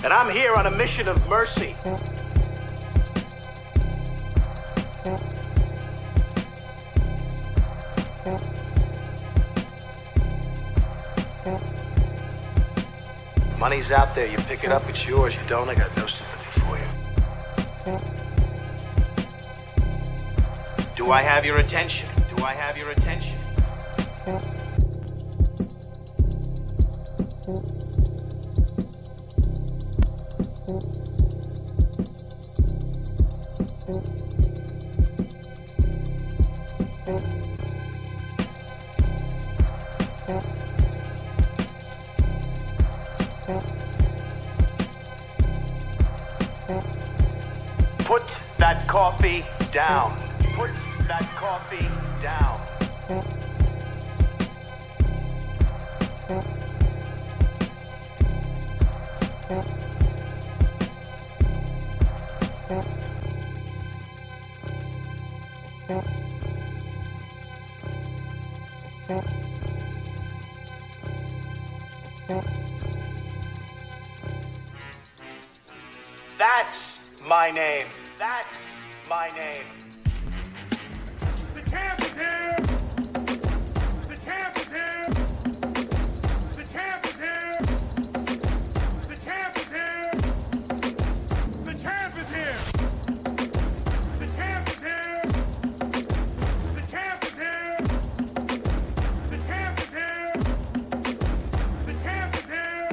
And I'm here on a mission of mercy. Money's out there. You pick it up, it's yours. You don't, I got no sympathy for you. Do I have your attention? Do I have your attention? Put that coffee down. Put that coffee down. That's my name. That's my name. The champ is here! The champ is here! The champ is here! The champ is here! The champ is here! The champ is here! The champ is here! The champ is here! The champ is here!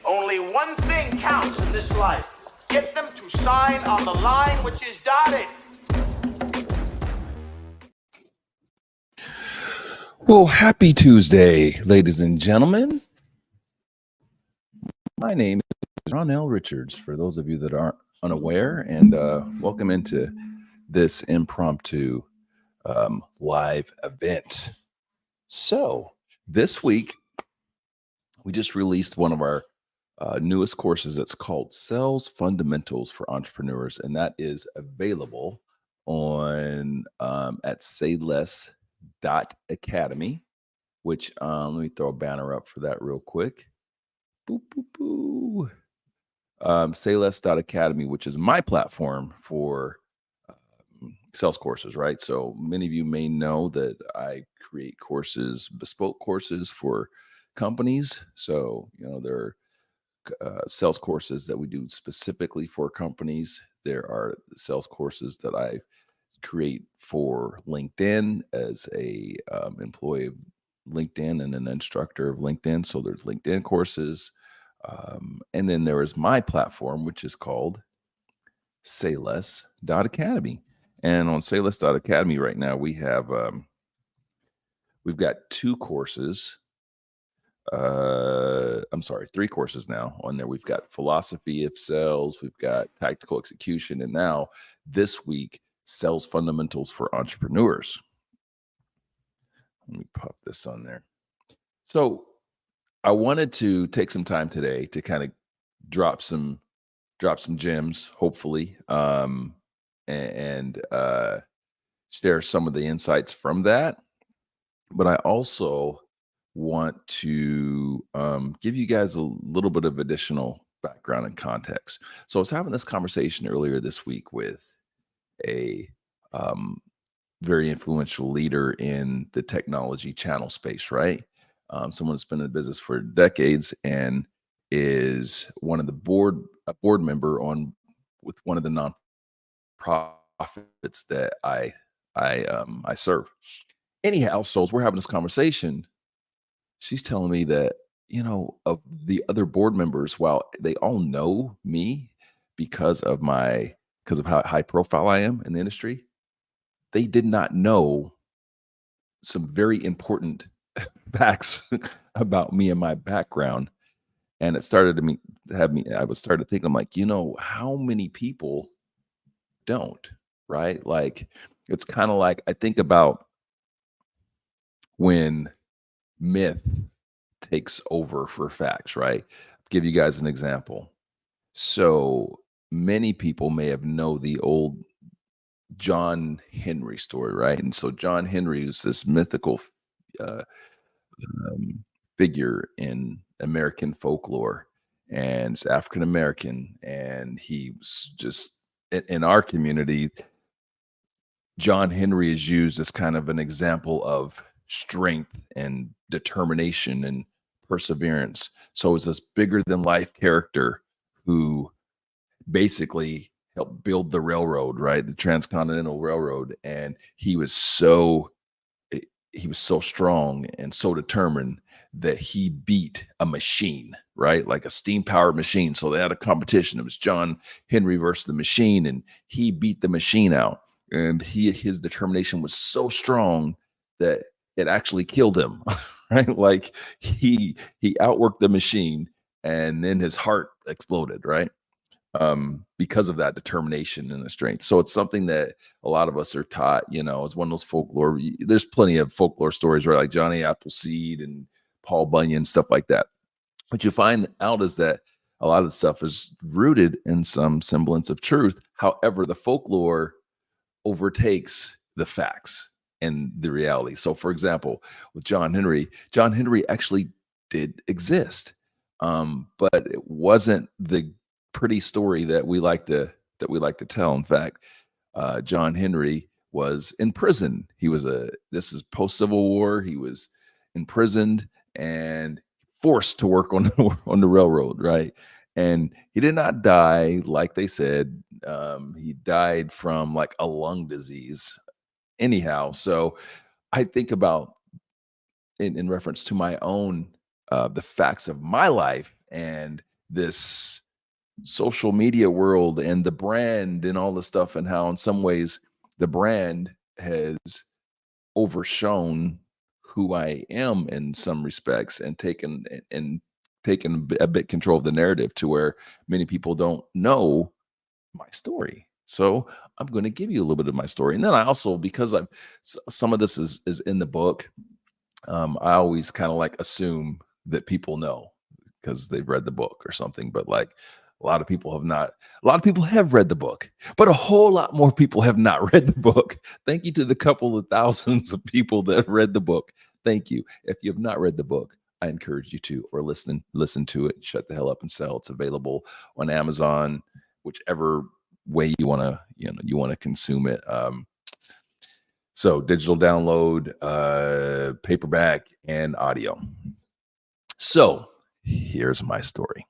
Only one thing counts in this life. Get them to sign on the line which is dotted. Well, happy Tuesday, ladies and gentlemen. My name is Ronell Richards, for those of you that aren't unaware, and welcome into this impromptu live event. So this week, we just released one of our newest courses. That's called Sales Fundamentals for Entrepreneurs, and that is available on at sayless.academy, which let me throw a banner up for that real quick. Boop, boop, boo. Sayless.academy, which is my platform for sales courses, right? So many of you may know that I create courses, bespoke courses for companies. So, you know, there are sales courses that we do specifically for companies. There are sales courses that I create for LinkedIn as a employee of LinkedIn and an instructor of LinkedIn. So there's LinkedIn courses. And then there is my platform, which is called Sayless.academy. And on Sayless.academy right now, we have we've got two courses. I'm sorry, three courses now on there. We've got philosophy of sales, we've got tactical execution, and now this week, sales fundamentals for entrepreneurs. Let me pop this on there. So I wanted to take some time today to kind of drop some gems, hopefully, and share some of the insights from that. But I also want to give you guys a little bit of additional background and context. So I was having this conversation earlier this week with a very influential leader in the technology channel space, right? Someone that's been in the business for decades and is one of the a board member on with one of the nonprofits that I serve. Anyhow, so as we're having this conversation, she's telling me that, you know, of the other board members, while they all know me because of how high profile I am in the industry, they did not know some very important facts about me and my background. And it started to I was started thinking, I'm like, you know, how many people don't, right? Like, it's kind of like, I think about when myth takes over for facts, right? I'll give you guys an example. So many people may have know the old John Henry story, right? And so John Henry was this mythical uh, um, figure in American folklore, and it's African American, and he was just in our community. John Henry is used as kind of an example of strength and determination and perseverance. So it's this bigger than life character who basically helped build the railroad, right? The Transcontinental Railroad. And eh, he was so strong and so determined that he beat a machine, right? Like a steam powered machine. So they had a competition. It was John Henry versus the machine, and he beat the machine out. And his determination was so strong that it actually killed him, right? Like he outworked the machine, and then his heart exploded, right? Because of that determination and the strength. So it's something that a lot of us are taught, as one of those folklore. There's plenty of folklore stories, right? Like Johnny Appleseed and Paul Bunyan, stuff like that. What you find out is that a lot of the stuff is rooted in some semblance of truth. However, the folklore overtakes the facts and the reality. So, for example, with John Henry actually did exist, but it wasn't the pretty story that we like to tell. In fact, John Henry was in prison. This is post Civil War. He was imprisoned and forced to work on on the railroad, right? And he did not die like they said. He died from like a lung disease. Anyhow, so I think about in reference to my own the facts of my life and this social media world and the brand and all the stuff, and how in some ways the brand has overshown who I am in some respects, and taken a bit control of the narrative to where many people don't know my story. So I'm going to give you a little bit of my story, and then I also, because some of this is in the book. I always kind of like assume that people know because they've read the book or something, but like a lot of people have not. A lot of people have read the book, but a whole lot more people have not read the book. Thank you to the couple of thousands of people that read the book. Thank you. If you have not read the book, I encourage you to, or listen to it. Shut the hell up and sell. It's available on Amazon, whichever way you want to consume it. So digital download, paperback, and audio. So here's my story.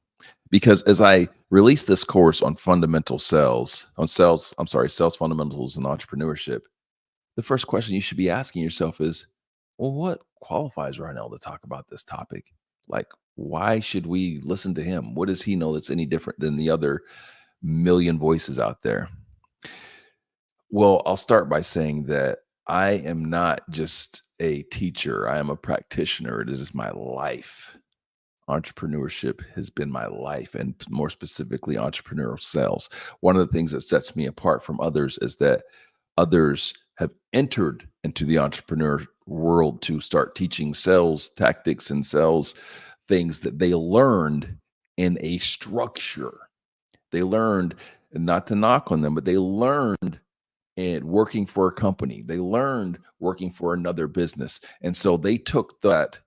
Because as I released this course on sales fundamentals and entrepreneurship, the first question you should be asking yourself is, well, what qualifies Rynell to talk about this topic? Like, why should we listen to him? What does he know that's any different than the other million voices out there? Well, I'll start by saying that I am not just a teacher. I am a practitioner. It is my life. Entrepreneurship has been my life, and more specifically, entrepreneurial sales. One of the things that sets me apart from others is that others have entered into the entrepreneur world to start teaching sales tactics and sales things that they learned in a structure. They learned, not to knock on them, but they learned in working for a company. They learned working for another business. And so they took that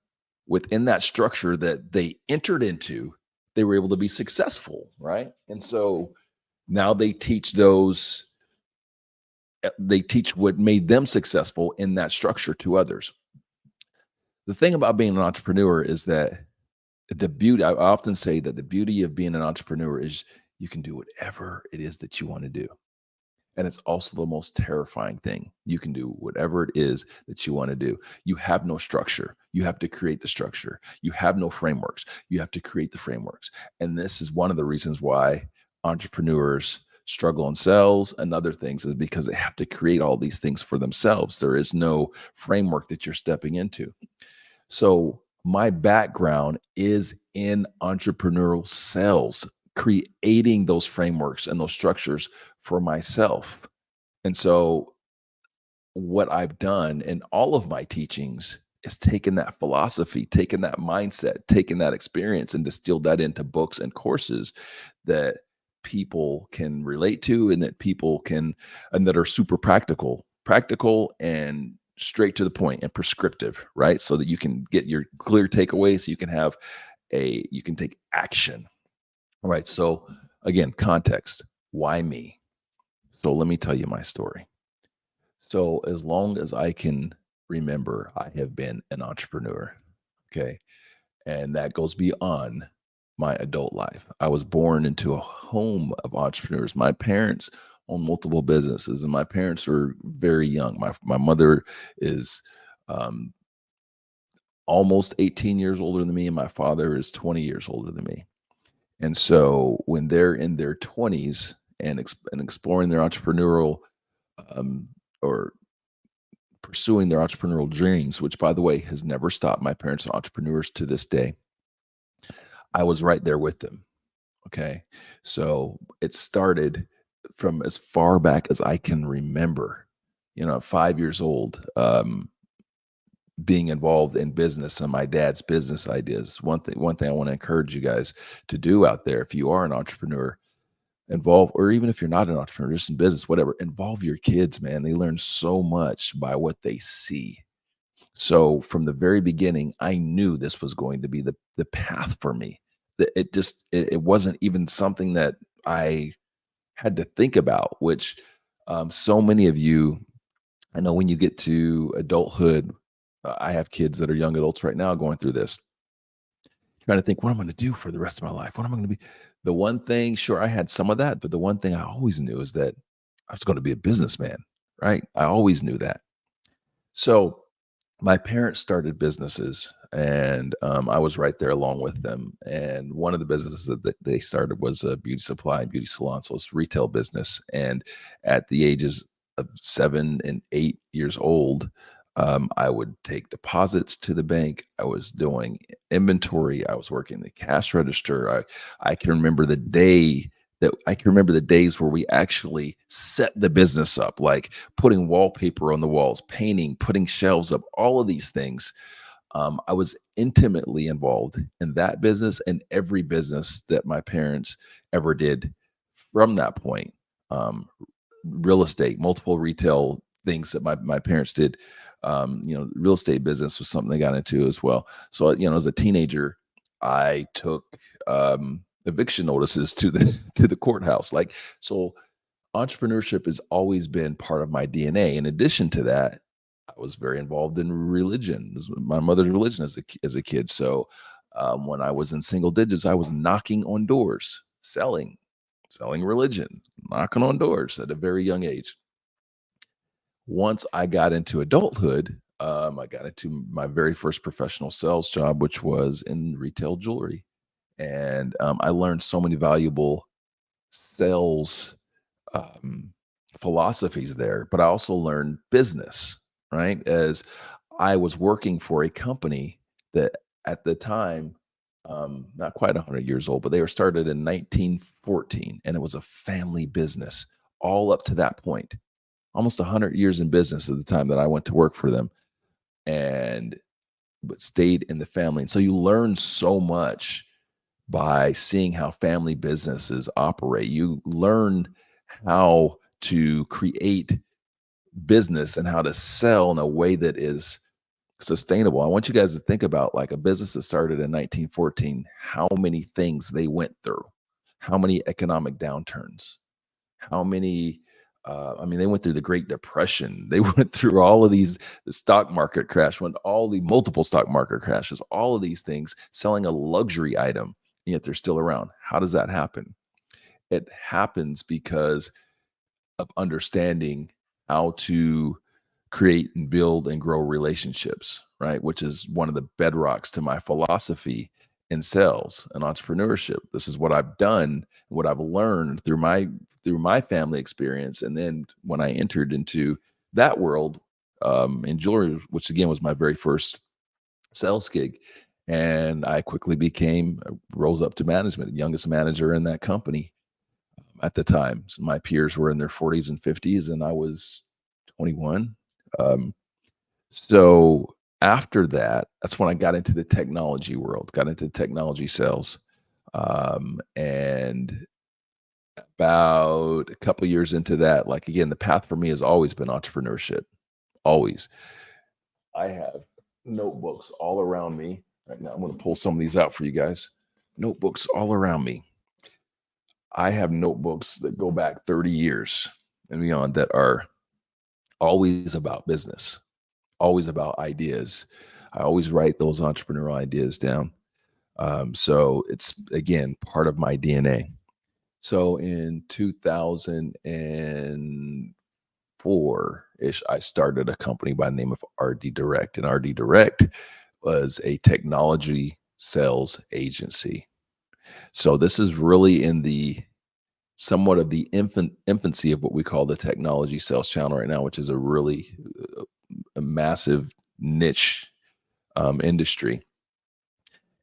within that structure that they entered into, they were able to be successful, right? And so now they teach what made them successful in that structure to others. The thing about being an entrepreneur is that I often say that the beauty of being an entrepreneur is you can do whatever it is that you want to do. And it's also the most terrifying thing. You can do whatever it is that you want to do. You have no structure. You have to create the structure. You have no frameworks. You have to create the frameworks. And this is one of the reasons why entrepreneurs struggle in sales and other things, is because they have to create all these things for themselves. There is no framework that you're stepping into. So my background is in entrepreneurial sales, creating those frameworks and those structures for myself. And so what I've done in all of my teachings is taken that philosophy, taken that mindset, taken that experience, and distilled that into books and courses that people can relate to, and that people can, and that are super practical and straight to the point and prescriptive, right? So that you can get your clear takeaways, so you can have you can take action. All right. So again, context. Why me? So let me tell you my story. So as long as I can remember, I have been an entrepreneur. Okay. And that goes beyond my adult life. I was born into a home of entrepreneurs. My parents own multiple businesses, and my parents were very young. My mother is um, almost 18 years older than me, and my father is 20 years older than me. And so when they're in their 20s and exploring their entrepreneurial um, or pursuing their entrepreneurial dreams, which by the way has never stopped. My parents are entrepreneurs to this day. I was right there with them. Okay. So it started from as far back as I can remember, 5 years old, being involved in business and my dad's business ideas. One thing I want to encourage you guys to do out there, if you are an entrepreneur, involve, or even if you're not an entrepreneur, just in business, whatever, involve your kids, man. They learn so much by what they see. So from the very beginning, I knew this was going to be the path for me. That it wasn't even something that I had to think about, which so many of you, I know when you get to adulthood, I have kids that are young adults right now going through this, trying to think, what I'm going to do for the rest of my life. What am I going to be? The one thing, sure, I had some of that, but the one thing I always knew is that I was going to be a businessman, right? I always knew that. So my parents started businesses, and I was right there along with them. And one of the businesses that they started was a beauty supply and beauty salon. So it's retail business. And at the ages of 7 and 8 years old, I would take deposits to the bank. I was doing inventory. I was working the cash register. I can remember the day that I can remember the days where we actually set the business up, like putting wallpaper on the walls, painting, putting shelves up, all of these things. I was intimately involved in that business and every business that my parents ever did from that point. Um, Real estate, multiple retail things that my parents did. Real estate business was something they got into as well. So, as a teenager, I took eviction notices to the to the courthouse. Like, so entrepreneurship has always been part of my DNA. In addition to that, I was very involved in religion. This was my mother's religion as a kid. So when I was in single digits, I was knocking on doors, selling religion, knocking on doors at a very young age. Once I got into adulthood, I got into my very first professional sales job, which was in retail jewelry. And I learned so many valuable sales um, philosophies there, but I also learned business, right? As I was working for a company that at the time, not quite 100 years old, but they were started in 1914, and it was a family business all up to that point, almost 100 years in business at the time that I went to work for them, and but stayed in the family. And so you learn so much by seeing how family businesses operate. You learn how to create business and how to sell in a way that is sustainable. I want you guys to think about like a business that started in 1914, how many things they went through, how many economic downturns, how many they went through the Great Depression. They went through all of these, the stock market crash, went all the multiple stock market crashes, all of these things, selling a luxury item, and yet they're still around. How does that happen? It happens because of understanding how to create and build and grow relationships, right? Which is one of the bedrocks to my philosophy in sales and entrepreneurship. This is what I've done, what I've learned through my family experience. And then when I entered into that world in jewelry, which again was my very first sales gig, and I quickly rose up to management, the youngest manager in that company at the time. So my peers were in their 40s and 50s, and I was 21. Um, so after that, that's when I got into the technology world, got into technology sales. And About a couple years into that, like again, the path for me has always been entrepreneurship. Always. I have notebooks all around me right now. I'm going to pull some of these out for you guys. Notebooks all around me. I have notebooks that go back 30 years and beyond that are always about business, always about ideas. I always write those entrepreneurial ideas down. So it's again part of my DNA. So in 2004 ish, I started a company by the name of RD Direct, and RD Direct was a technology sales agency. So this is really in the somewhat of the infancy of what we call the technology sales channel right now, which is a really a massive niche industry.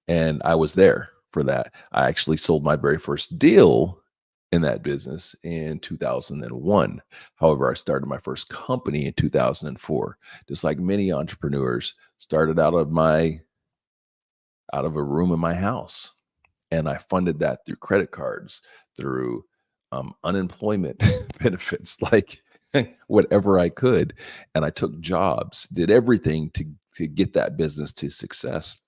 And I was there for that. I actually sold my very first deal in that business in 2001. However, I started my first company in 2004. Just like many entrepreneurs, started out of a room in my house, and I funded that through credit cards, through unemployment benefits, like whatever I could. And I took jobs, did everything to get that business to success.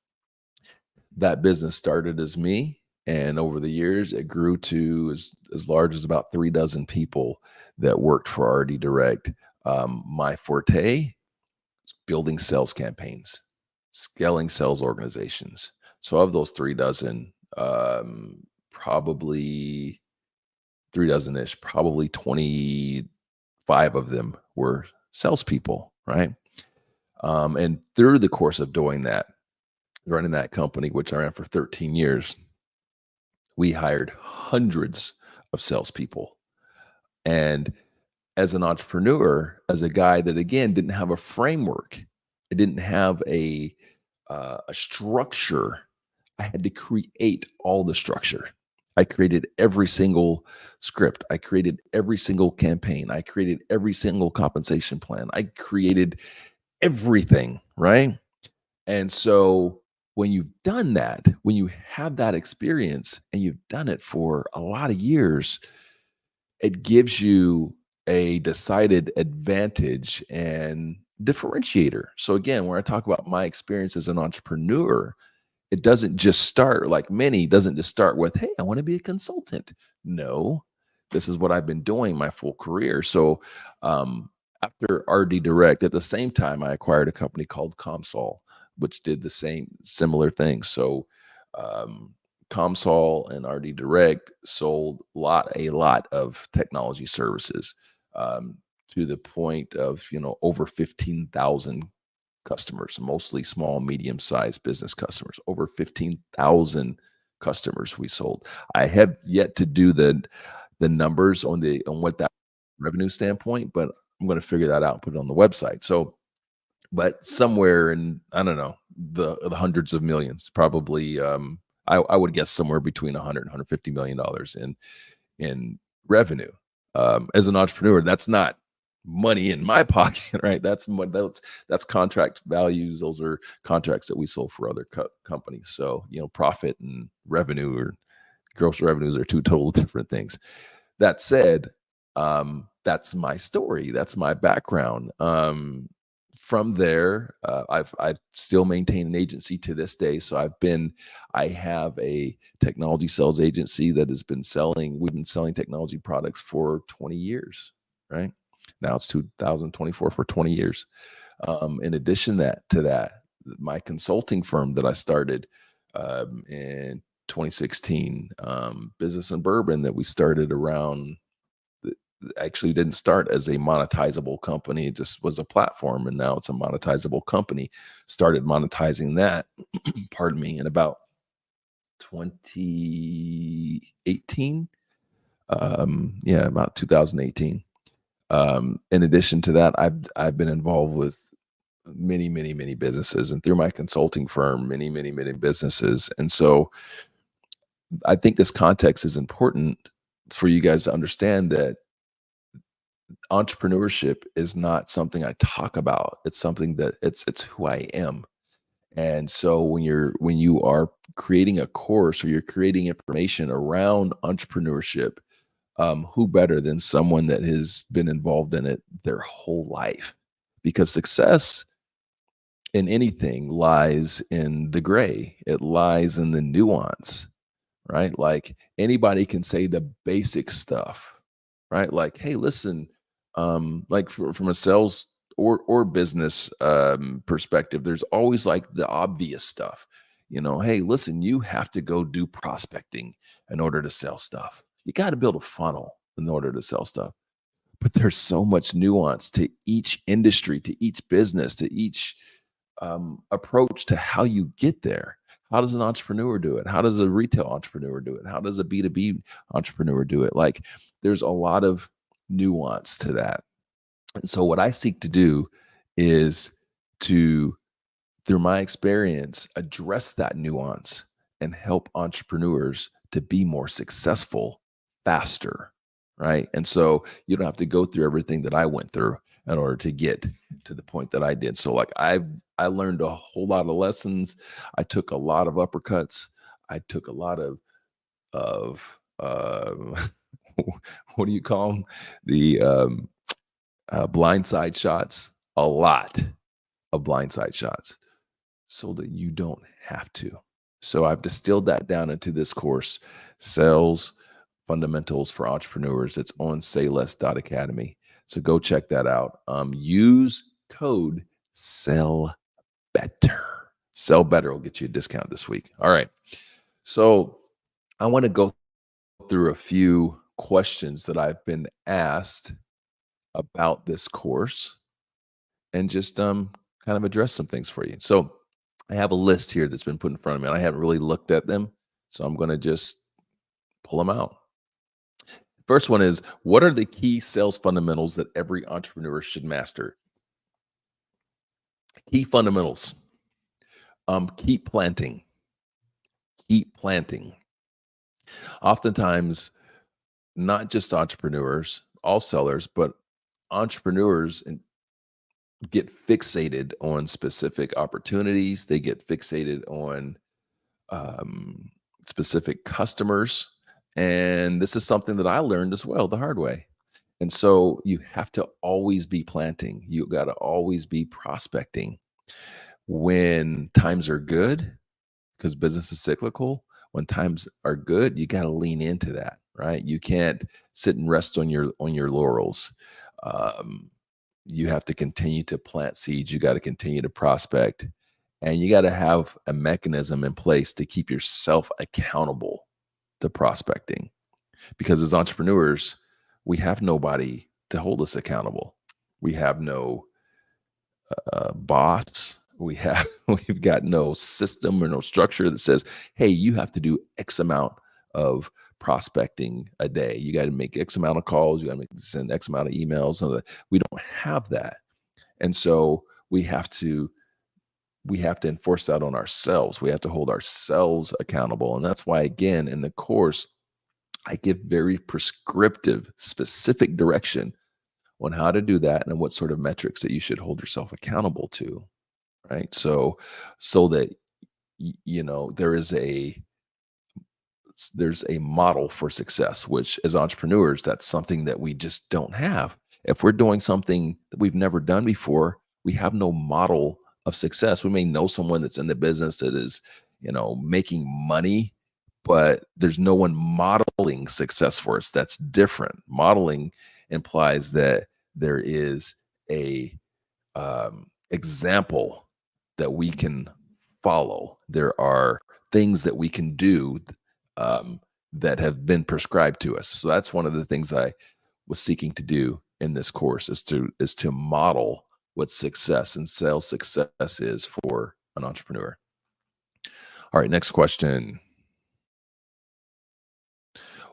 That business started as me, and over the years, it grew to as large as about 3 dozen people that worked for RD Direct. My forte is building sales campaigns, scaling sales organizations. So of those 3 dozen, probably 3 dozen-ish, probably 25 of them were salespeople, right? And through the course of doing that, running that company, which I ran for 13 years, we hired hundreds of salespeople. And as an entrepreneur, as a guy that again didn't have a framework, I didn't have a structure. I had to create all the structure. I created every single script. I created every single campaign. I created every single compensation plan. I created everything, right? And so when you've done that, when you have that experience and you've done it for a lot of years, it gives you a decided advantage and differentiator. So again, when I talk about my experience as an entrepreneur, it doesn't just start like many, doesn't just start with, hey, I want to be a consultant. No, this is what I've been doing my full career. So after RD Direct, at the same time, I acquired a company called ComSol, which did the same similar thing. So ComSol and RD Direct sold a lot of technology services to the point of over 15,000 customers, mostly small, medium-sized business customers. Over 15,000 customers we sold. I have yet to do the numbers on what that revenue standpoint, but I'm going to figure that out and put it on the website. So, but somewhere in, I don't know, the hundreds of millions, probably, I would guess somewhere between 100 and 150 million dollars in revenue. As an entrepreneur, that's not money in my pocket, right? That's contract values. Those are contracts that we sold for other companies. So, profit and revenue or gross revenues are two total different things. That said, that's my story. That's my background. From there, I've still maintained an agency to this day. So I have a technology sales agency that has been selling. We've been selling technology products for 20 years, right? Now it's 2024, for 20 years. In addition to that, my consulting firm that I started in 2016, Business and Bourbon, that we started around, actually didn't start as a monetizable company. It just was a platform, and now it's a monetizable company. Started monetizing that, pardon me, in about 2018. About 2018. In addition to that, I've been involved with many businesses, and through my consulting firm, many businesses. And so I think this context is important for you guys to understand that entrepreneurship is not something I talk about. It's something that it's who I am. And so when you are creating a course or you're creating information around entrepreneurship, who better than someone that has been involved in it their whole life? Because success in anything lies in the gray, it lies in the nuance, right? Like anybody can say the basic stuff, right? Like, hey, listen, like from a sales or business perspective, there's always like the obvious stuff. Hey, listen, you have to go do prospecting in order to sell stuff. You got to build a funnel in order to sell stuff. But there's so much nuance to each industry, to each business, to each approach to how you get there. How does an entrepreneur do it? How does a retail entrepreneur do it? How does a B2B entrepreneur do it? Like there's a lot of nuance to that. And so what I seek to do is to, through my experience, address that nuance and help entrepreneurs to be more successful faster, right? And so you don't have to go through everything that I went through in order to get to the point that I did. So like I learned a whole lot of lessons. I took a lot of uppercuts. I took a lot of what do you call them? The blindside shots, a lot of blindside shots so that you don't have to. So I've distilled that down into this course, Sales Fundamentals for Entrepreneurs. It's on sayless.academy. So go check that out. Use code SELLBETTER. Sell Better will get you a discount this week. All right. So I want to go through a few questions that I've been asked about this course and just kind of address some things for you. So I have a list here that's been put in front of me, and I haven't really looked at them. So I'm going to just pull them out. First one is, what are the key sales fundamentals that every entrepreneur should master? Key fundamentals. Keep planting. Keep planting. Oftentimes, not just entrepreneurs, all sellers, but entrepreneurs get fixated on specific opportunities. They get fixated on specific customers. And this is something that I learned as well the hard way. And so you have to always be planting. You got to always be prospecting. When times are good, because business is cyclical, when times are good, you got to lean into that, right? You can't sit and rest on your laurels. You have to continue to plant seeds. You got to continue to prospect, and you got to have a mechanism in place to keep yourself accountable to prospecting. Because as entrepreneurs, we have nobody to hold us accountable. We have no boss. We've got no system or no structure that says, hey, you have to do X amount of prospecting a day. You got to make X amount of calls. You got to send X amount of emails. We don't have that. And so we have to enforce that on ourselves. We have to hold ourselves accountable. And that's why, again, in the course, I give very prescriptive, specific direction on how to do that and what sort of metrics that you should hold yourself accountable to, right? So that, there's a model for success, which as entrepreneurs, that's something that we just don't have. If we're doing something that we've never done before, we have no model of success. We may know someone that's in the business that is, making money, but there's no one modeling success for us. That's different. Modeling implies that there is a example that we can follow. There are things that we can do that have been prescribed to us. So that's one of the things I was seeking to do in this course is to model what success and sales success is for an entrepreneur. All right, next question.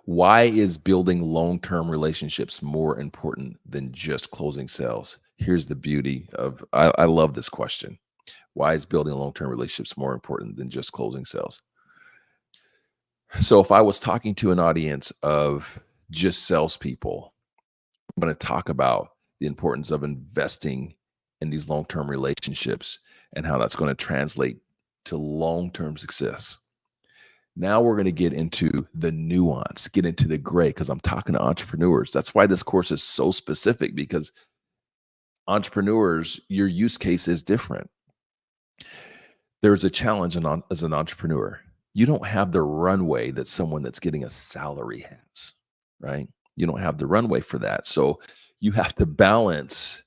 Why is building long-term relationships more important than just closing sales? Here's the beauty of, I love this question. Why is building long-term relationships more important than just closing sales? So if I was talking to an audience of just salespeople, I'm going to talk about the importance of investing in these long-term relationships and how that's going to translate to long-term success. Now we're going to get into the nuance, get into the gray, because I'm talking to entrepreneurs. That's why this course is so specific, because entrepreneurs, your use case is different. There's a challenge as an entrepreneur. You don't have the runway that someone that's getting a salary has, right? You don't have the runway for that. So you have to balance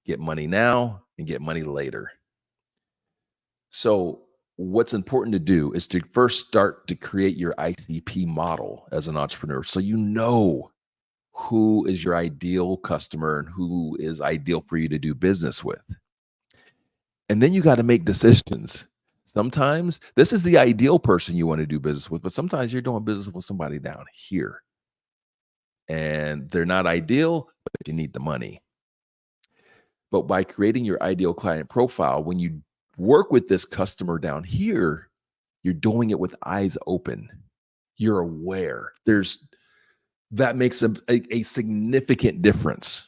get money now and get money later. So what's important to do is to first start to create your ICP model as an entrepreneur. So you know who is your ideal customer and who is ideal for you to do business with. And then you got to make decisions. Sometimes this is the ideal person you want to do business with, but sometimes you're doing business with somebody down here and they're not ideal, but you need the money. But by creating your ideal client profile, when you work with this customer down here, you're doing it with eyes open. You're aware. That makes a significant difference,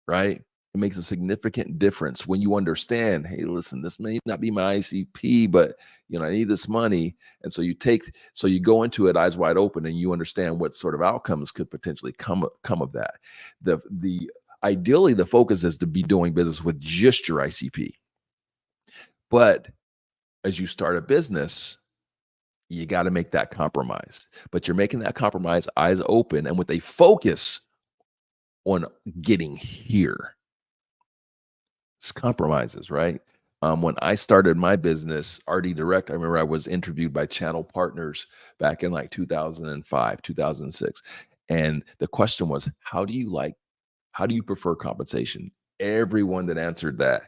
right? It makes a significant difference when you understand, hey, listen, this may not be my ICP, but I need this money. And so you go into it eyes wide open and you understand what sort of outcomes could potentially come of that. Ideally, the focus is to be doing business with just your ICP. But as you start a business, you got to make that compromise. But you're making that compromise eyes open and with a focus on getting here. It's compromises, right? When I started my business, RD Direct, I remember I was interviewed by Channel Partners back in like 2005, 2006. And the question was, how do you prefer compensation? Everyone that answered that,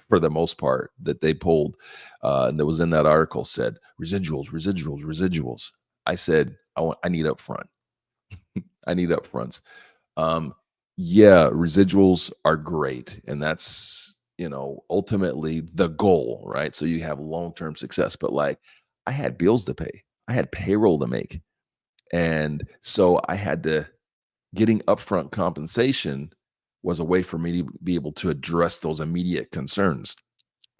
for the most part, that they polled, and that was in that article said residuals. I said, I need upfront. I need upfronts. Yeah, residuals are great. And that's, ultimately the goal, right? So you have long-term success, but like I had bills to pay. I had payroll to make. And so getting upfront compensation was a way for me to be able to address those immediate concerns.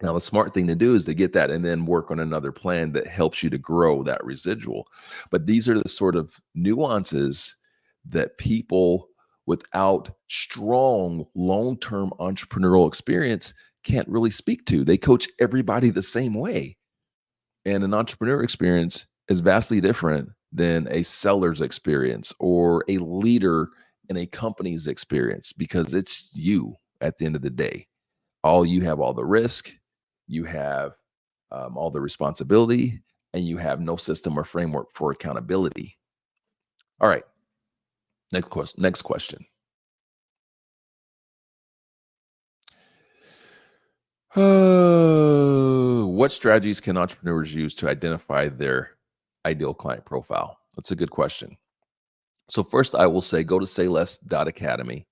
Now, the smart thing to do is to get that and then work on another plan that helps you to grow that residual. But these are the sort of nuances that people without strong long-term entrepreneurial experience can't really speak to. They coach everybody the same way. And an entrepreneur experience is vastly different than a seller's experience or a leader in a company's experience, because it's you at the end of the day. You have all the risk, you have all the responsibility, and you have no system or framework for accountability. All right. Next question. What strategies can entrepreneurs use to identify their ideal client profile? That's a good question. So first, I will say go to sayless.academy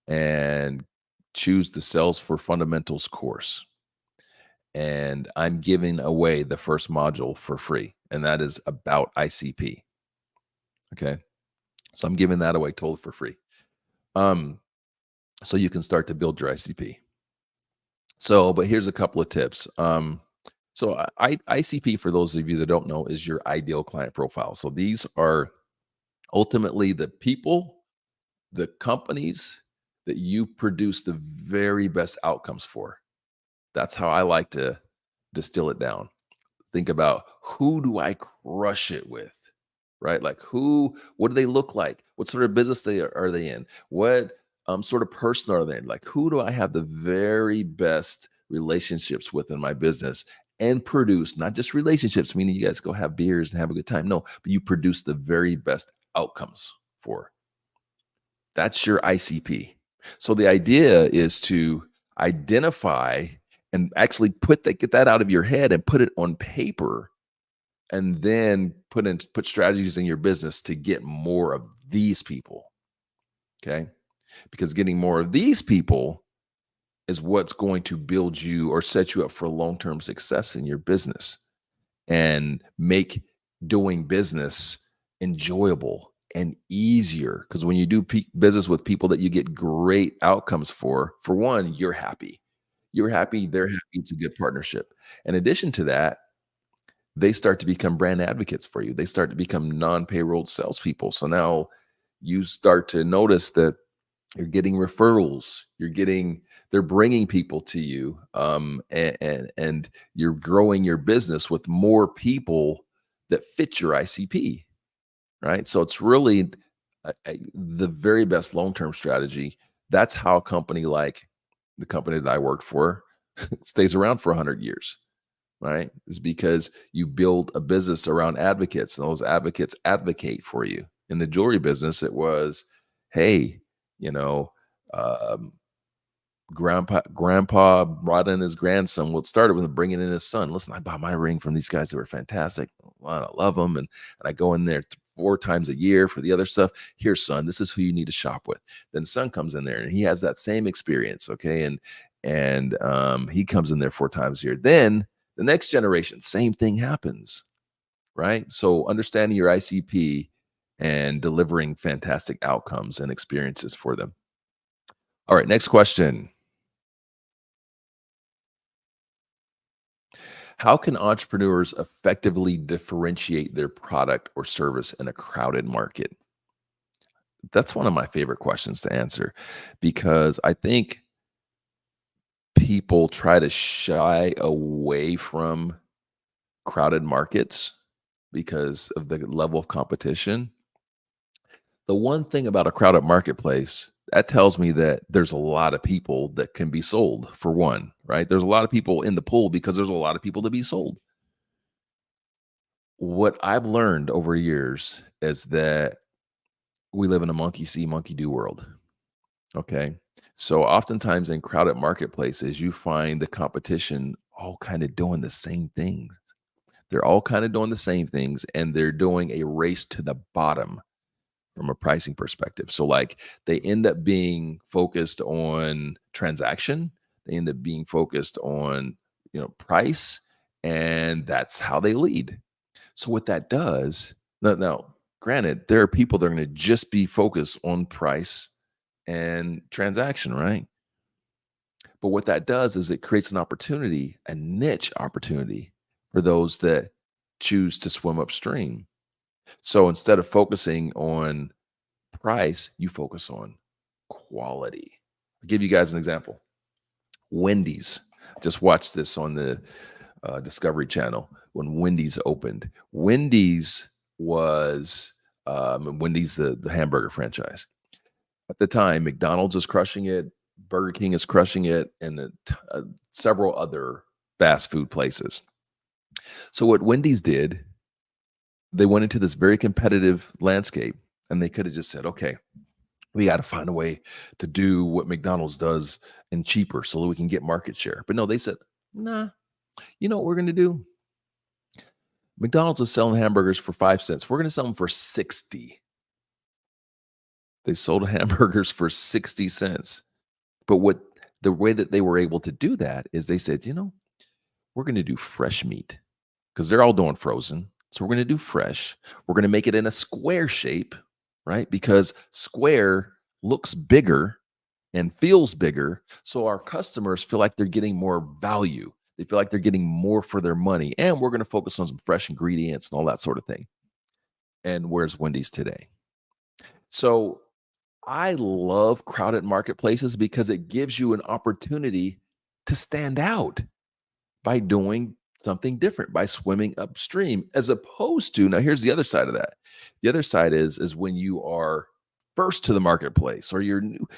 and choose the Sales for Fundamentals course. And I'm giving away the first module for free, and that is about ICP. Okay. So I'm giving that away totally for free. So you can start to build your ICP. But here's a couple of tips. ICP, for those of you that don't know, is your ideal client profile. So these are ultimately the people, the companies that you produce the very best outcomes for. That's how I like to distill it down. Think about, who do I crush it with, right? Like what do they look like? What sort of business are they in? What sort of person are they in? Like, who do I have the very best relationships with in my business and produce, not just relationships, meaning you guys go have beers and have a good time. No, but you produce the very best outcomes for. That's your ICP. So the idea is to identify and actually get that out of your head and put it on paper, and then put strategies in your business to get more of these people. Okay. Because getting more of these people is what's going to build you or set you up for long-term success in your business and make doing business enjoyable and easier. Because when you do business with people that you get great outcomes for one, you're happy. You're happy, they're happy. It's a good partnership. In addition to that, they start to become brand advocates for you. They start to become non-payroll salespeople. So now you start to notice that you're getting referrals. They're bringing people to you, and you're growing your business with more people that fit your ICP, right? So it's really the very best long-term strategy. That's how a company like the company that I worked for stays around for 100 years, right? Is because you build a business around advocates, and those advocates advocate for you. In the jewelry business, it was, hey, you know, um, grandpa brought in his grandson. Well, it started with him bringing in his son. Listen, I bought my ring from these guys. They were fantastic. I love them. And I go in there 4 times a year for the other stuff. Here, son, this is who you need to shop with. Then the son comes in there and he has that same experience. Okay. And he comes in there 4 times a year. Then the next generation, same thing happens. Right. So understanding your ICP and delivering fantastic outcomes and experiences for them. All right. Next question. How can entrepreneurs effectively differentiate their product or service in a crowded market? That's one of my favorite questions to answer, because I think people try to shy away from crowded markets because of the level of competition. The one thing about a crowded marketplace, that tells me that there's a lot of people that can be sold, for one, right? There's a lot of people in the pool because there's a lot of people to be sold. What I've learned over years is that we live in a monkey see, monkey do world. Okay. So oftentimes in crowded marketplaces, you find the competition all kind of doing the same things. They're all kind of doing the same things, and they're doing a race to the bottom from a pricing perspective. So like they end up being focused on transaction, they end up being focused on, price, and that's how they lead. So what that does, now granted, there are people that are going to just be focused on price and transaction, right? But what that does is it creates an opportunity, a niche opportunity for those that choose to swim upstream. So instead of focusing on price, you focus on quality. I'll give you guys an example. Wendy's. Just watched this on the Discovery Channel when Wendy's opened. Wendy's was Wendy's, the hamburger franchise. At the time, McDonald's is crushing it, Burger King is crushing it, and several other fast food places. So what Wendy's did, they went into this very competitive landscape, and they could have just said, okay, we got to find a way to do what McDonald's does and cheaper so that we can get market share. But no, they said, nah, you know what we're going to do? McDonald's is selling hamburgers for 5 cents. We're going to sell them for 60. They sold hamburgers for 60 cents. But the way that they were able to do that is they said, we're going to do fresh meat, because they're all doing frozen. So we're going to do fresh. We're going to make it in a square shape, right? Because square looks bigger and feels bigger. So our customers feel like they're getting more value. They feel like they're getting more for their money. And we're going to focus on some fresh ingredients and all that sort of thing. And where's Wendy's today? So I love crowded marketplaces because it gives you an opportunity to stand out by doing something different, by swimming upstream, as opposed to, now here's the other side of that. The other side is when you are first to the marketplace, or you're new.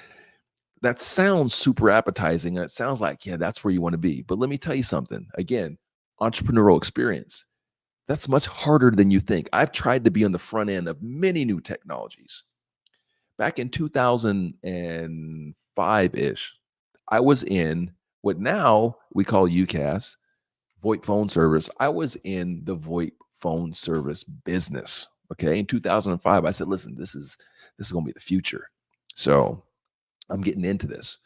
That sounds super appetizing. It sounds like, yeah, that's where you want to be. But let me tell you something. Again, entrepreneurial experience. That's much harder than you think. I've tried to be on the front end of many new technologies. Back in 2005-ish, I was in what now we call UCaaS, VoIP phone service. I was in the VoIP phone service business. Okay. In 2005, I said, listen, this is going to be the future. So I'm getting into this.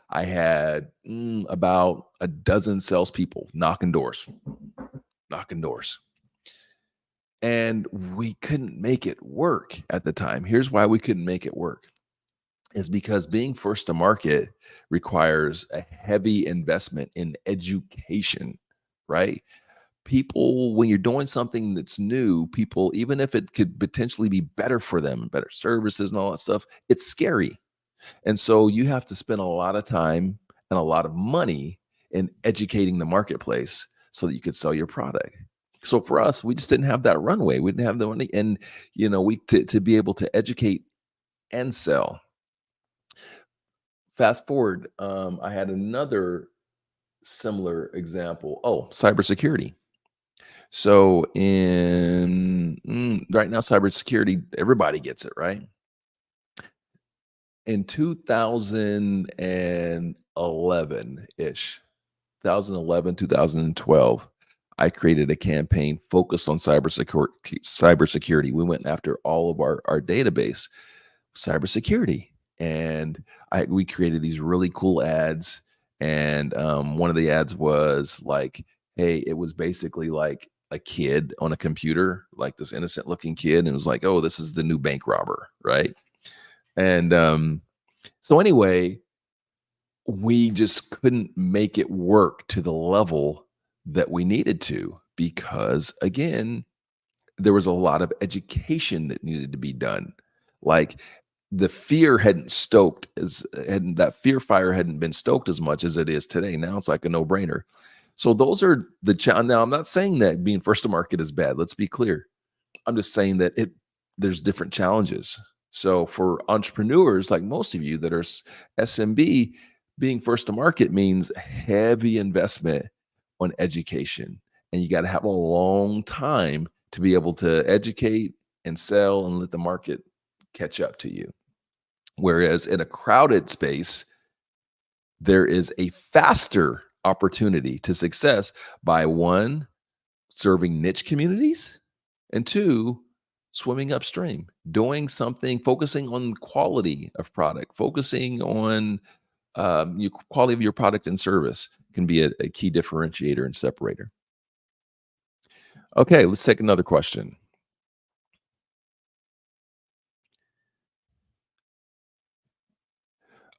I had about a dozen salespeople knocking doors. And we couldn't make it work at the time. Here's why we couldn't make it work. Is because being first to market requires a heavy investment in education, right? people, when you're doing something that's new, people, even if it could potentially be better for them, better services and all that stuff, it's scary. And so you have to spend a lot of time and a lot of money in educating the marketplace so that you could sell your product. So for us, we just didn't have that runway. We didn't have the money, and we to be able to educate and sell. Fast forward, I had another similar example. Oh, cybersecurity. So right now, cybersecurity, everybody gets it, right? In 2011-ish, 2012, I created a campaign focused on cybersecurity. We went after all of our database, cybersecurity, and we created these really cool ads. And one of the ads was like, hey, it was basically like a kid on a computer, like this innocent looking kid, and it was like, oh, this is the new bank robber, right? And so anyway, we just couldn't make it work to the level that we needed to because, again, there was a lot of education that needed to be done. Like the fear hadn't stoked as hadn't that fear fire hadn't been stoked as much as it is today. Now it's like a no-brainer. So those are the challenge. Now I'm not saying that being first to market is bad. Let's be clear. I'm just saying that there's different challenges. So for entrepreneurs like most of you that are SMB, being first to market means heavy investment on education. And you got to have a long time to be able to educate and sell and let the market catch up to you. Whereas in a crowded space, there is a faster opportunity to success by one, serving niche communities, and two, swimming upstream, doing something, focusing on quality of product, focusing on your quality of your product and service can be a key differentiator and separator. Okay, let's take another question.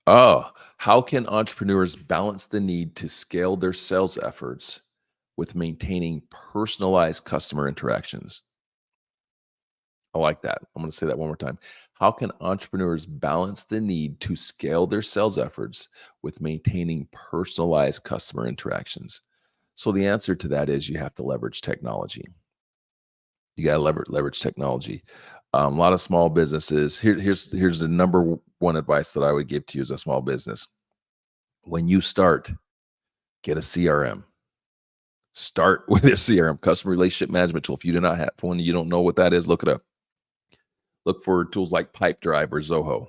Oh, how can entrepreneurs balance the need to scale their sales efforts with maintaining personalized customer interactions? I like that. I'm going to say that one more time. How can entrepreneurs balance the need to scale their sales efforts with maintaining personalized customer interactions? So the answer to that is you have to leverage technology. You got to leverage technology. A lot of small businesses. Here's the number one advice that I would give to you as a small business. When you start, get a CRM. Start with your CRM, customer relationship management tool. If you do not have one, you don't know what that is, look it up. Look for tools like Pipedrive or Zoho.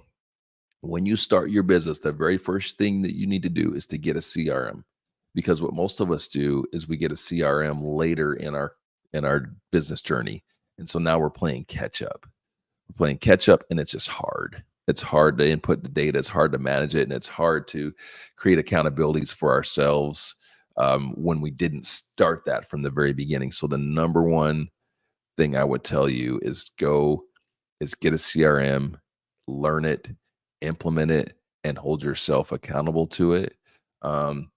When you start your business, the very first thing that you need to do is to get a CRM, because what most of us do is we get a CRM later in our business journey, and so now we're playing catch up. We're playing catch up, and it's just hard. It's hard to input the data. It's hard to manage it, and it's hard to create accountabilities for ourselves when we didn't start that from the very beginning. So the number one thing I would tell you is get a CRM, learn it, implement it, and hold yourself accountable to it.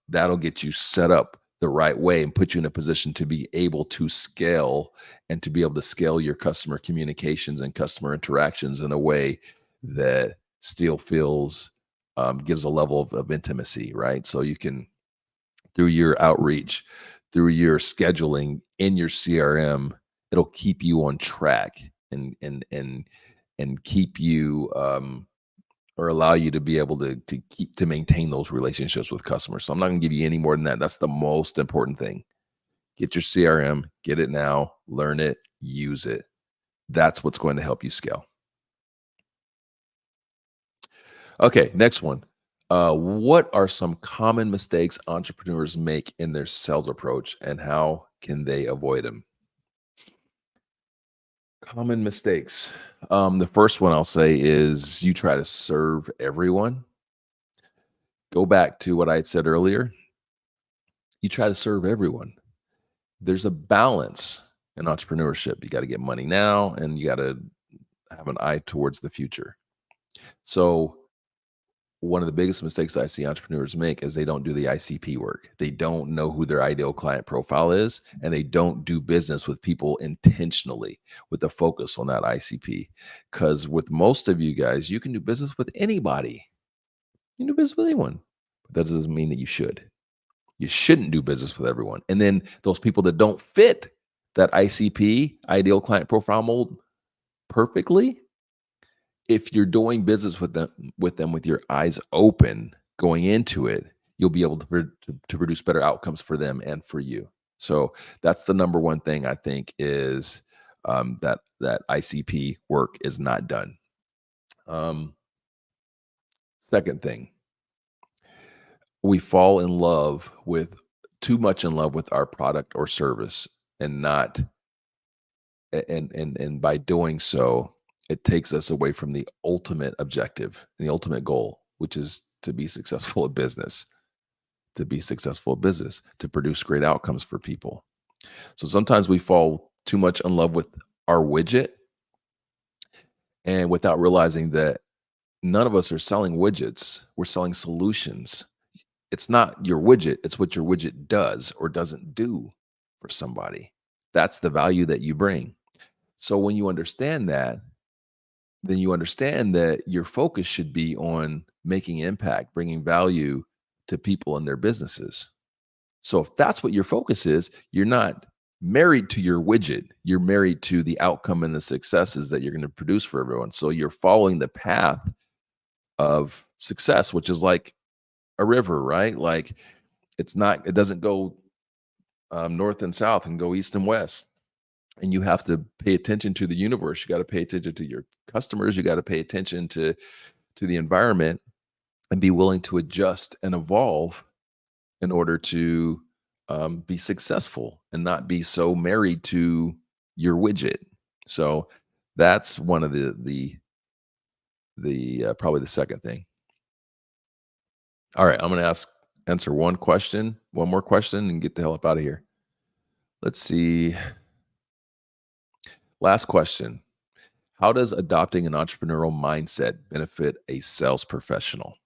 That'll get you set up the right way and put you in a position to be able to scale and to be able to scale your customer communications and customer interactions in a way that still feels gives a level of intimacy, right? So you can, through your outreach, through your scheduling in your CRM, it'll keep you on track and keep you or allow you to be able to maintain those relationships with customers. So I'm not going to give you any more than that. That's the most important thing. Get your CRM, get it now, learn it, use it. That's what's going to help you scale. Okay, next one. What are some common mistakes entrepreneurs make in their sales approach, and how can they avoid them? Common mistakes. The first one I'll say is you try to serve everyone. Go back to what I had said earlier. You try to serve everyone. There's a balance in entrepreneurship. You got to get money now, and you got to have an eye towards the future. So one of the biggest mistakes I see entrepreneurs make is they don't do the ICP work. They don't know who their ideal client profile is, and they don't do business with people intentionally with a focus on that ICP. Because with most of you guys, you can do business with anybody. You can do business with anyone, but that doesn't mean that you should. You shouldn't do business with everyone. And then those people that don't fit that ICP, ideal client profile mold, perfectly, if you're doing business with them with your eyes open going into it, you'll be able to produce better outcomes for them and for you. So that's the number one thing I think is that ICP work is not done. Second thing, we fall in love with too much in love with our product or service, and not and by doing so, it takes us away from the ultimate objective and the ultimate goal, which is to be successful at business, to produce great outcomes for people. So sometimes we fall too much in love with our widget, and without realizing that none of us are selling widgets, we're selling solutions. It's not your widget, it's what your widget does or doesn't do for somebody. That's the value that you bring. So when you understand that, then you understand that your focus should be on making impact, bringing value to people and their businesses. So if that's what your focus is, you're not married to your widget. You're married to the outcome and the successes that you're going to produce for everyone. So you're following the path of success, which is like a river, right? Like it doesn't go north and south and go east and west. And you have to pay attention to the universe. You got to pay attention to your customers. You got to pay attention to the environment, and be willing to adjust and evolve in order to be successful and not be so married to your widget. So that's one of the probably the second thing. All right, I'm going to answer one more question, and get the hell up out of here. Let's see. Last question. How does adopting an entrepreneurial mindset benefit a sales professional?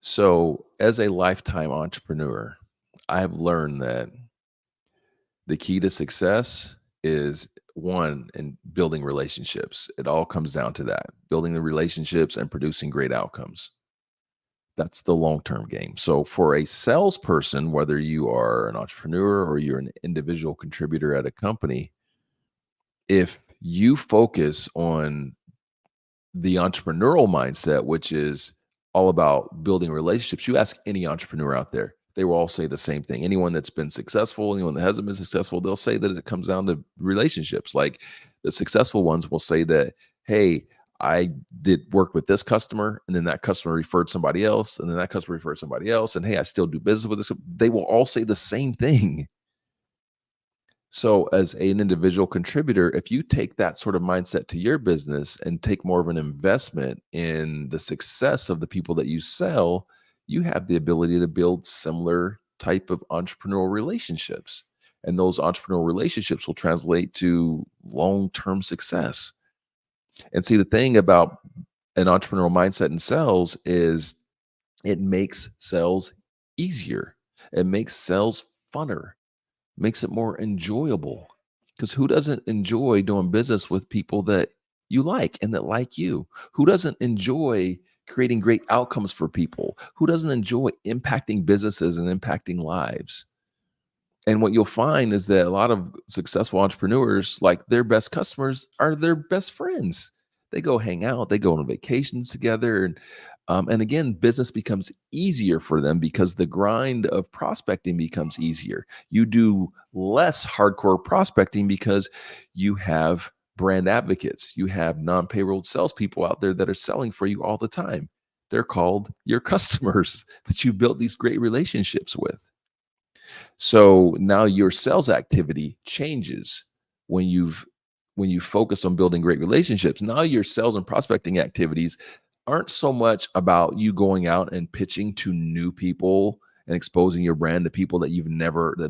So, as a lifetime entrepreneur, I have learned that the key to success is, one, in building relationships. It all comes down to that, building the relationships and producing great outcomes. That's the long-term game. So for a salesperson, whether you are an entrepreneur or you're an individual contributor at a company, if you focus on the entrepreneurial mindset, which is all about building relationships, you ask any entrepreneur out there, they will all say the same thing. Anyone that's been successful, anyone that hasn't been successful, they'll say that it comes down to relationships. Like the successful ones will say that, hey, I did work with this customer, and then that customer referred somebody else, and then that customer referred somebody else, and hey, I still do business with this. They will all say the same thing. So as an individual contributor, if you take that sort of mindset to your business and take more of an investment in the success of the people that you sell, you have the ability to build similar type of entrepreneurial relationships. And those entrepreneurial relationships will translate to long-term success. And see, the thing about an entrepreneurial mindset in sales is it makes sales easier. It makes sales funner, makes it more enjoyable. Because who doesn't enjoy doing business with people that you like and that like you? Who doesn't enjoy creating great outcomes for people? Who doesn't enjoy impacting businesses and impacting lives? And what you'll find is that a lot of successful entrepreneurs, like their best customers, are their best friends. They go hang out, they go on vacations together. And again, business becomes easier for them because the grind of prospecting becomes easier. You do less hardcore prospecting because you have brand advocates. You have non-payroll salespeople out there that are selling for you all the time. They're called your customers that you built these great relationships with. So now your sales activity changes when you focus on building great relationships. Now your sales and prospecting activities aren't so much about you going out and pitching to new people and exposing your brand to people that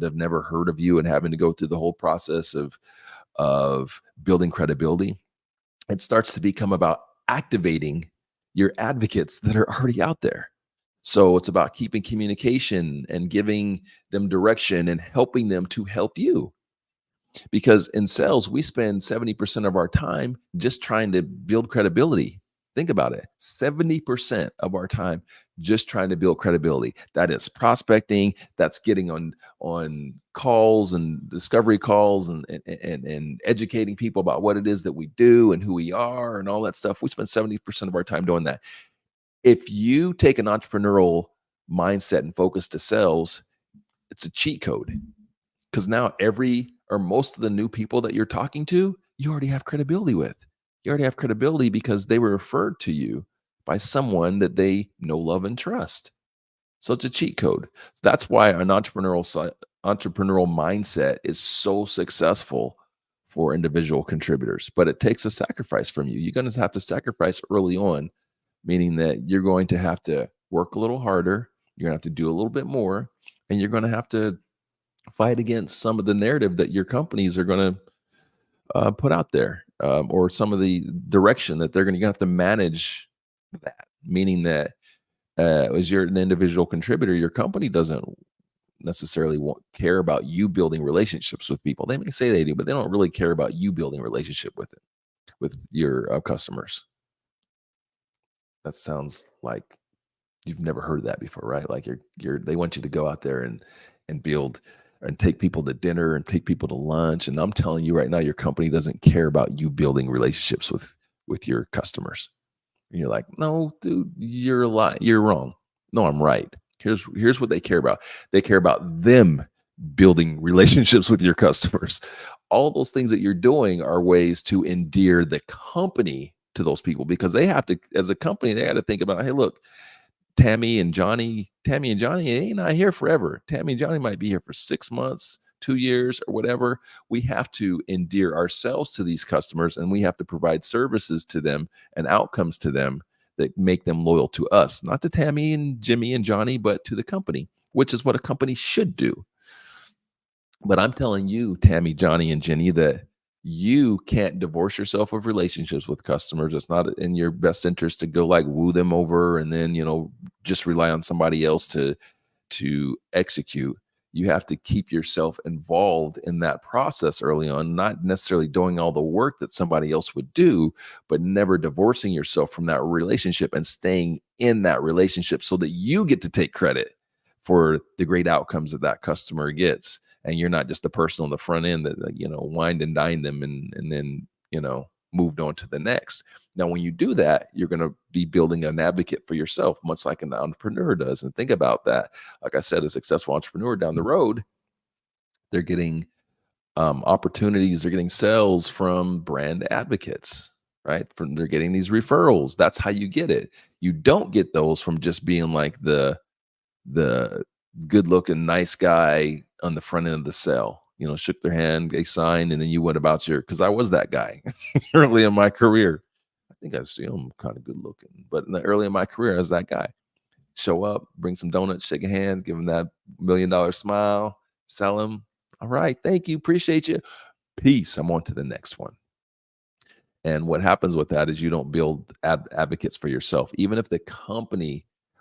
have never heard of you and having to go through the whole process of building credibility. It starts to become about activating your advocates that are already out there. So it's about keeping communication and giving them direction and helping them to help you. Because in sales, we spend 70% of our time just trying to build credibility. Think about it, 70% of our time just trying to build credibility. That is prospecting, that's getting on calls and discovery calls and educating people about what it is that we do and who we are and all that stuff. We spend 70% of our time doing that. If you take an entrepreneurial mindset and focus to sales, it's a cheat code, because now every or most of the new people that you're talking to, you already have credibility with. You already have credibility because they were referred to you by someone that they know, love, and trust. So it's a cheat code. That's why an entrepreneurial mindset is so successful for individual contributors. But it takes a sacrifice from you. You're going to have to sacrifice early on, meaning that you're going to have to work a little harder. You're going to have to do a little bit more, and you're going to have to fight against some of the narrative that your companies are going to put out there, or some of the direction that they're going to have to manage that. Meaning that as you're an individual contributor, your company doesn't necessarily care about you building relationships with people. They may say they do, but they don't really care about you building relationship with your customers. That sounds like you've never heard that before, right? Like they want you to go out there and build and take people to dinner and take people to lunch. And I'm telling you right now, your company doesn't care about you building relationships with your customers. And you're like, no, dude, you're lying. You're wrong. No, I'm right. Here's what they care about. They care about them building relationships with your customers. All those things that you're doing are ways to endear the company to those people, because they have to, as a company, they got to think about, hey, look, Tammy and Johnny, ain't not here forever. Tammy and Johnny might be here for 6 months, 2 years, or whatever. We have to endear ourselves to these customers, and we have to provide services to them and outcomes to them that make them loyal to us, not to Tammy and Jimmy and Johnny, but to the company, which is what a company should do. But I'm telling you, Tammy, Johnny, and Jenny, that you can't divorce yourself of relationships with customers. It's not in your best interest to go like woo them over and then, just rely on somebody else to execute. You have to keep yourself involved in that process early on, not necessarily doing all the work that somebody else would do, but never divorcing yourself from that relationship and staying in that relationship so that you get to take credit for the great outcomes that customer gets. And you're not just the person on the front end that, wined and dined them and then, moved on to the next. Now, when you do that, you're going to be building an advocate for yourself, much like an entrepreneur does. And think about that. Like I said, a successful entrepreneur down the road, they're getting opportunities, they're getting sales from brand advocates, right? They're getting these referrals. That's how you get it. You don't get those from just being like the good looking, nice guy on the front end of the cell, shook their hand, they signed, and then you went about because I was that guy early in my career. I think I see him kind of good looking, but early in my career, I was that guy. Show up, bring some donuts, shake a hand, give him that $1 million smile, sell him. All right, thank you, appreciate you. Peace. I'm on to the next one. And what happens with that is you don't build advocates for yourself. Even if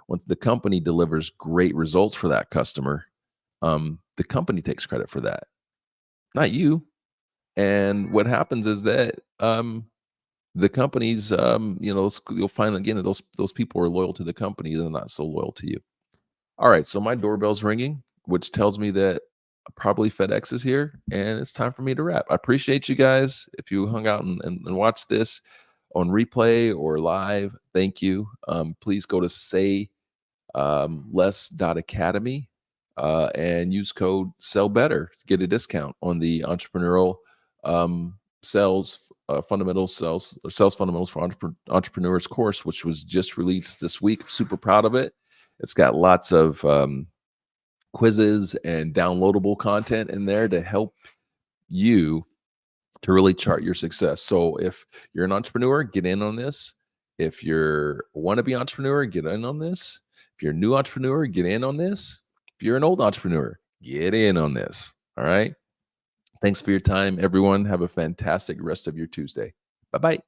once the company delivers great results for that customer, the company takes credit for that, not you. And what happens is that the companies, you'll find again that those people are loyal to the company, they're not so loyal to you. All right, so my doorbell's ringing, which tells me that probably FedEx is here, and it's time for me to wrap. I appreciate you guys. If you hung out and watched this on replay or live, thank you. Please go to sayless.academy and use code SELLBETTER to get a discount on the entrepreneurial sales fundamentals for entrepreneurs course, which was just released this week. Super proud of it. It's got lots of quizzes and downloadable content in there to help you to really chart your success. So if you're an entrepreneur, get in on this. If you're a wannabe entrepreneur, get in on this. If you're a new entrepreneur, get in on this. If you're an old entrepreneur, get in on this. All right. Thanks for your time, everyone. Have a fantastic rest of your Tuesday. Bye-bye.